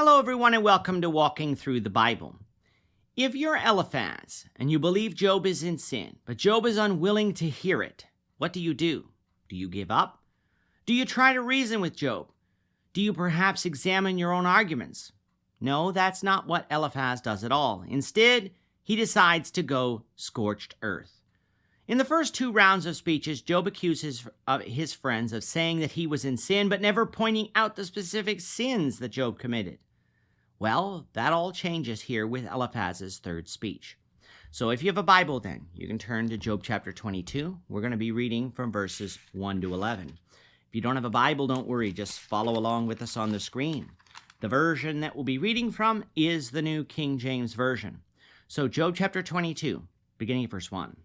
Hello, everyone, and welcome to Walking Through the Bible. If you're Eliphaz and you believe Job is in sin, but Job is unwilling to hear it, what do? Do you give up? Do you try to reason with Job? Do you perhaps examine your own arguments? No, that's not what Eliphaz does at all. Instead, he decides to go scorched earth. In the first two rounds of speeches, Job accuses his friends of saying that he was in sin, but never pointing out the specific sins that Job committed. Well, that all changes here with Eliphaz's third speech. So if you have a Bible then, you can turn to Job chapter 22. We're going to be reading from verses 1 to 11. If you don't have a Bible, don't worry, just follow along with us on the screen. The version that we'll be reading from is the New King James Version. So Job chapter 22, beginning at verse 1.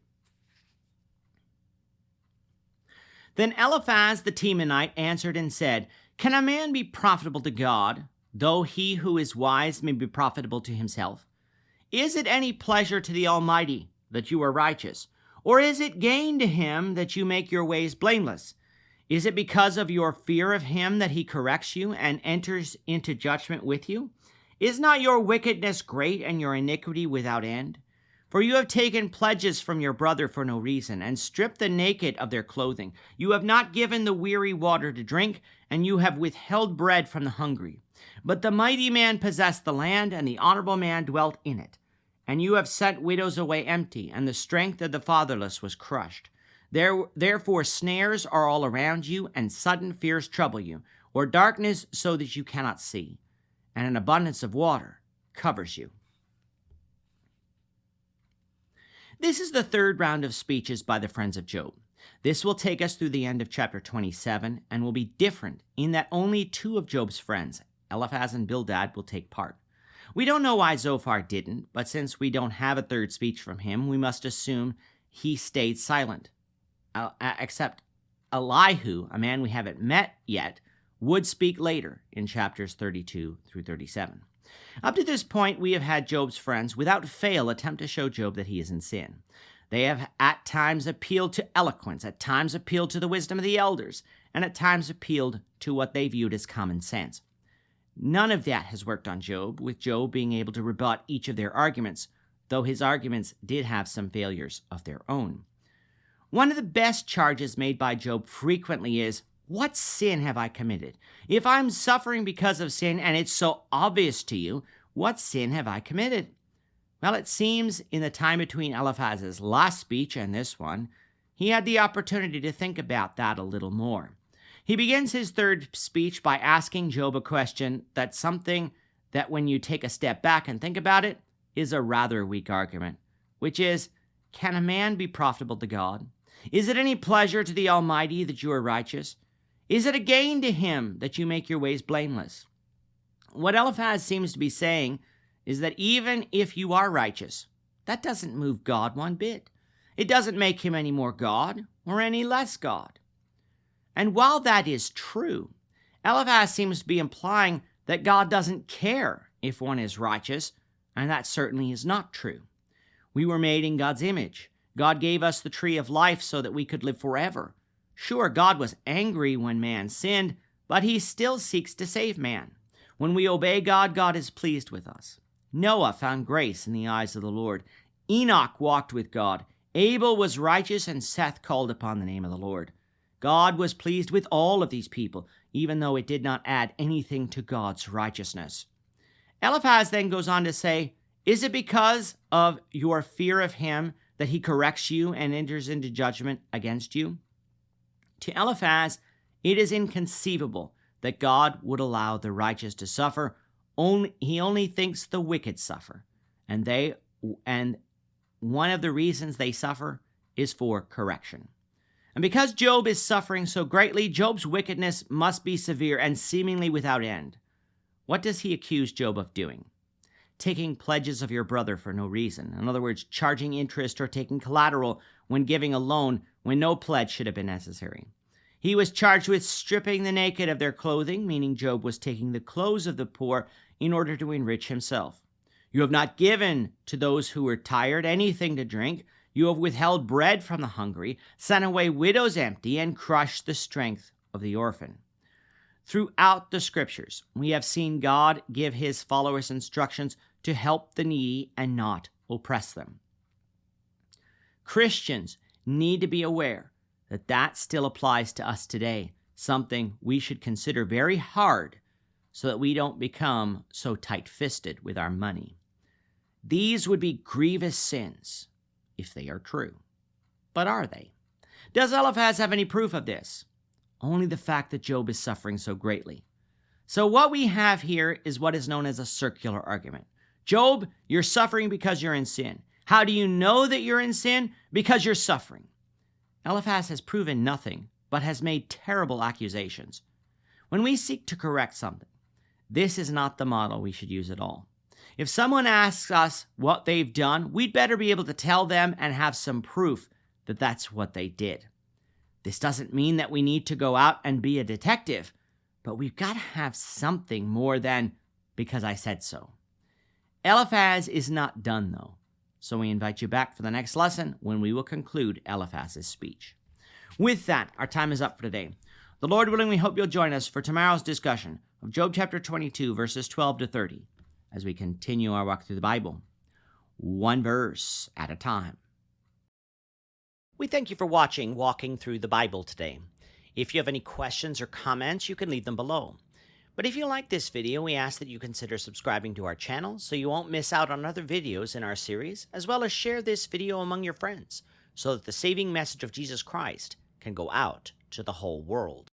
Then Eliphaz the Temanite answered and said, Can a man be profitable to God, though he who is wise may be profitable to himself? Is it any pleasure to the Almighty that you are righteous? Or is it gain to him that you make your ways blameless? Is it because of your fear of him that he corrects you and enters into judgment with you? Is not your wickedness great and your iniquity without end? For you have taken pledges from your brother for no reason, and stripped the naked of their clothing. You have not given the weary water to drink, and you have withheld bread from the hungry. But the mighty man possessed the land, and the honorable man dwelt in it. And you have sent widows away empty, and the strength of the fatherless was crushed. Therefore snares are all around you, and sudden fears trouble you, or darkness so that you cannot see, and an abundance of water covers you. This is the third round of speeches by the friends of Job. This will take us through the end of chapter 27 and will be different in that only two of Job's friends, Eliphaz and Bildad, will take part. We don't know why Zophar didn't, but since we don't have a third speech from him, we must assume he stayed silent. Except Elihu, a man we haven't met yet, would speak later in chapters 32 through 37. Up to this point, we have had Job's friends without fail attempt to show Job that he is in sin. They have at times appealed to eloquence, at times appealed to the wisdom of the elders, and at times appealed to what they viewed as common sense. None of that has worked on Job, with Job being able to rebut each of their arguments, though his arguments did have some failures of their own. One of the best charges made by Job frequently is, what sin have I committed? If I'm suffering because of sin and it's so obvious to you, what sin have I committed? Well, it seems in the time between Eliphaz's last speech and this one, he had the opportunity to think about that a little more. He begins his third speech by asking Job a question that's something that when you take a step back and think about it, is a rather weak argument, which is, can a man be profitable to God? Is it any pleasure to the Almighty that you are righteous? Is it a gain to him that you make your ways blameless? What Eliphaz seems to be saying is that even if you are righteous, that doesn't move God one bit. It doesn't make him any more God or any less God. And while that is true, Eliphaz seems to be implying that God doesn't care if one is righteous, and that certainly is not true. We were made in God's image. God gave us the tree of life so that we could live forever. Sure, God was angry when man sinned, but he still seeks to save man. When we obey God, God is pleased with us. Noah found grace in the eyes of the Lord. Enoch walked with God. Abel was righteous, and Seth called upon the name of the Lord. God was pleased with all of these people, even though it did not add anything to God's righteousness. Eliphaz then goes on to say, is it because of your fear of him that he corrects you and enters into judgment against you? To Eliphaz, it is inconceivable that God would allow the righteous to suffer. He only thinks the wicked suffer. And one of the reasons they suffer is for correction. And because Job is suffering so greatly, Job's wickedness must be severe and seemingly without end. What does he accuse Job of doing? Taking pledges of your brother for no reason. In other words, charging interest or taking collateral when giving a loan when no pledge should have been necessary. He was charged with stripping the naked of their clothing, meaning Job was taking the clothes of the poor in order to enrich himself. You have not given to those who were tired anything to drink. You have withheld bread from the hungry, sent away widows empty, and crushed the strength of the orphan. Throughout the scriptures, we have seen God give his followers instructions to help the needy and not oppress them. Christians need to be aware that that still applies to us today, something we should consider very hard so that we don't become so tight-fisted with our money. These would be grievous sins if they are true. But are they? Does Eliphaz have any proof of this? Only the fact that Job is suffering so greatly. So what we have here is what is known as a circular argument. Job, you're suffering because you're in sin. How do you know that you're in sin? Because you're suffering. Eliphaz has proven nothing, but has made terrible accusations. When we seek to correct something, this is not the model we should use at all. If someone asks us what they've done, we'd better be able to tell them and have some proof that that's what they did. This doesn't mean that we need to go out and be a detective, but we've got to have something more than because I said so. Eliphaz is not done, though, so we invite you back for the next lesson when we will conclude Eliphaz's speech. With that, our time is up for today. The Lord willing, we hope you'll join us for tomorrow's discussion of Job chapter 22, verses 12 to 30, as we continue our walk through the Bible, one verse at a time. We thank you for watching Walking Through the Bible today. If you have any questions or comments, you can leave them below. But if you like this video, we ask that you consider subscribing to our channel so you won't miss out on other videos in our series, as well as share this video among your friends so that the saving message of Jesus Christ can go out to the whole world.